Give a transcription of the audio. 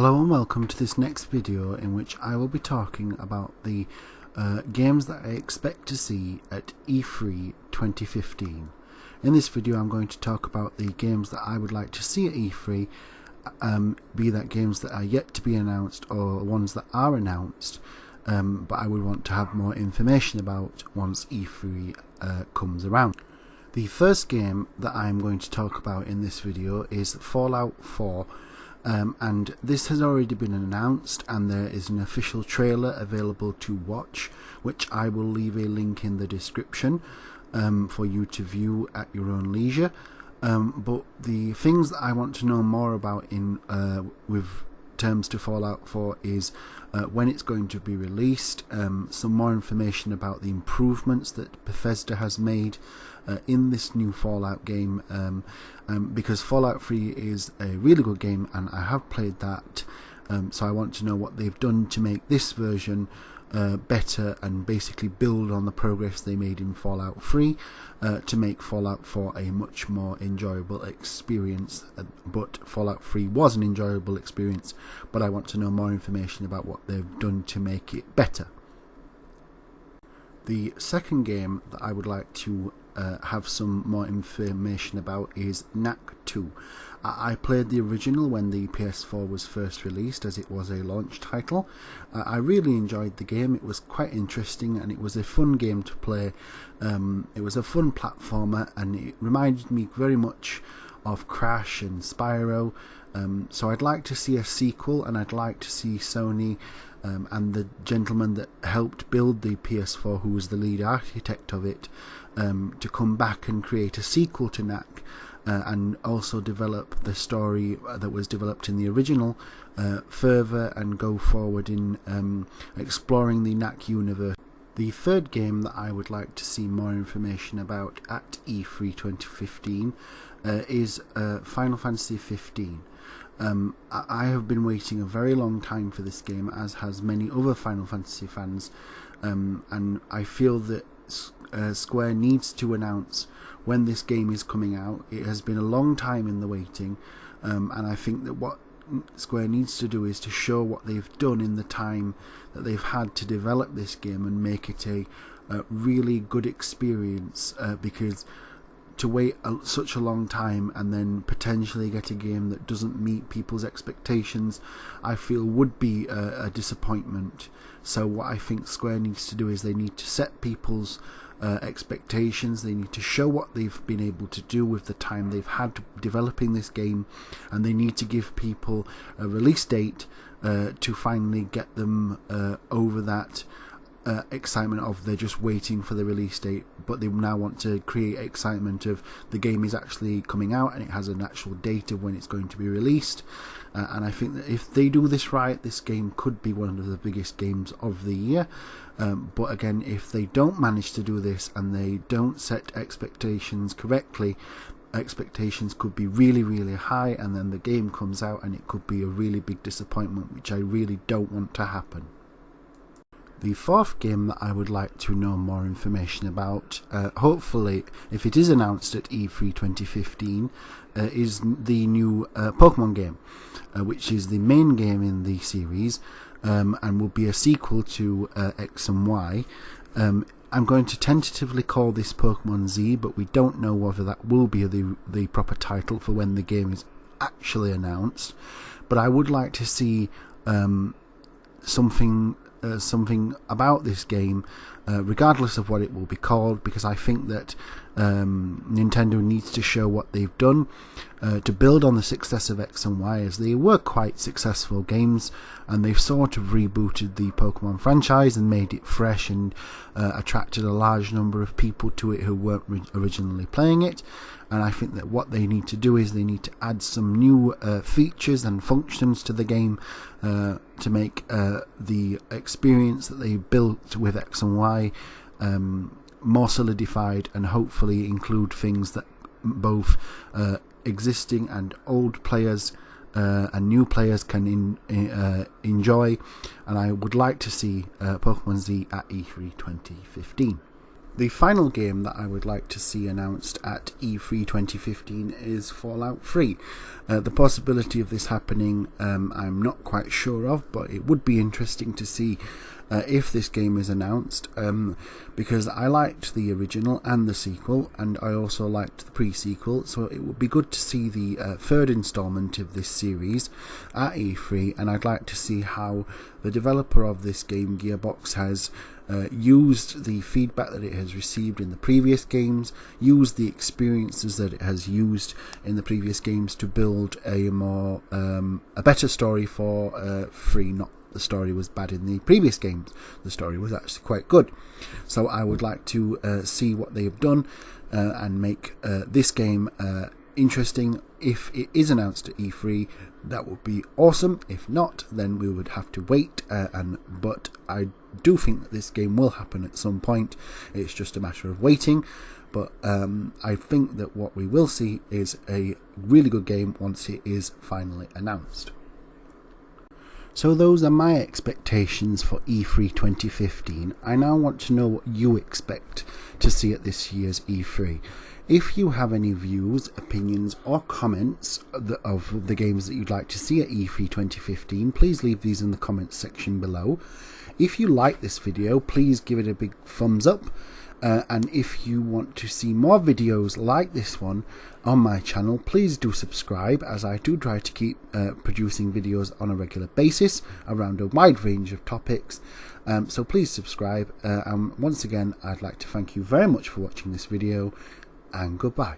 Hello and welcome to this next video in which I will be talking about the games that I expect to see at E3 2015. In this video I'm going to talk about the games that I would like to see at E3, be that games that are yet to be announced or ones that are announced, but I would want to have more information about once E3 comes around. The first game that I'm going to talk about in this video is Fallout 4. And this has already been announced, and there is an official trailer available to watch, which I will leave a link in the description for you to view at your own leisure. But the things that I want to know more about with terms to Fallout 4 is when it's going to be released, some more information about the improvements that Bethesda has made in this new Fallout game, because Fallout 3 is a really good game and I have played that, so I want to know what they've done to make this version better and basically build on the progress they made in Fallout 3 to make Fallout 4 a much more enjoyable experience. But Fallout 3 was an enjoyable experience, but I want to know more information about what they've done to make it better. The second game that I would like to have some more information about is Knack 2. I played the original when the PS4 was first released, as it was a launch title. I really enjoyed the game. It was quite interesting and it was a fun game to play. It was a fun platformer and it reminded me very much of Crash and Spyro. So I'd like to see a sequel, and I'd like to see Sony and the gentleman that helped build the PS4, who was the lead architect of it, to come back and create a sequel to Knack, and also develop the story that was developed in the original further and go forward in exploring the Knack universe. The third game that I would like to see more information about at E3 2015 is Final Fantasy 15. I have been waiting a very long time for this game, as has many other Final Fantasy fans, and I feel that Square needs to announce when this game is coming out. It has been a long time in the waiting, and I think that what Square needs to do is to show what they've done in the time that they've had to develop this game and make it a really good experience, because to wait such a long time and then potentially get a game that doesn't meet people's expectations, I feel would be a disappointment. So what I think Square needs to do is they need to set people's expectations. They need to show what they've been able to do with the time they've had developing this game, and they need to give people a release date to finally get them over that excitement of they're just waiting for the release date, but they now want to create excitement of the game is actually coming out and it has an actual date of when it's going to be released. And I think that if they do this right, this game could be one of the biggest games of the year. But again, if they don't manage to do this and they don't set expectations correctly, expectations could be really, really high, and then the game comes out and it could be a really big disappointment, which I really don't want to happen. The fourth game that I would like to know more information about, hopefully if it is announced at E3 2015, is the new Pokemon game, which is the main game in the series, and will be a sequel to X and Y. I'm going to tentatively call this Pokemon Z, but we don't know whether that will be the proper title for when the game is actually announced. But I would like to see something about this game, regardless of what it will be called, because I think that Nintendo needs to show what they've done to build on the success of X and Y, as they were quite successful games, and they've sort of rebooted the Pokemon franchise and made it fresh and attracted a large number of people to it who weren't originally playing it. And I think that what they need to do is they need to add some new features and functions to the game to make the experience that they built with X and Y more solidified, and hopefully include things that both existing and old players and new players can enjoy. And I would like to see Pokemon Z at E3 2015. The final game that I would like to see announced at E3 2015 is Fallout 3. The possibility of this happening I'm not quite sure of, but it would be interesting to see if this game is announced, because I liked the original and the sequel, and I also liked the pre-sequel, so it would be good to see the third installment of this series at E3, and I'd like to see how the developer of this game, Gearbox, has used the feedback that it has received in the previous games, used the experiences that it has used in the previous games to build a better story for 3. Not the story was bad in the previous games, the story was actually quite good. So I would like to see what they have done and make this game interesting. If it is announced at E3, that would be awesome. If not, then we would have to wait, but I do think that this game will happen at some point. It's just a matter of waiting, but I think that what we will see is a really good game once it is finally announced. So those are my expectations for E3 2015. I now want to know what you expect to see at this year's E3. If you have any views, opinions or comments of the games that you'd like to see at E3 2015, please leave these in the comments section below. If you like this video, please give it a big thumbs up. And if you want to see more videos like this one on my channel, please do subscribe, as I do try to keep producing videos on a regular basis around a wide range of topics. So please subscribe, and once again I'd like to thank you very much for watching this video, and goodbye.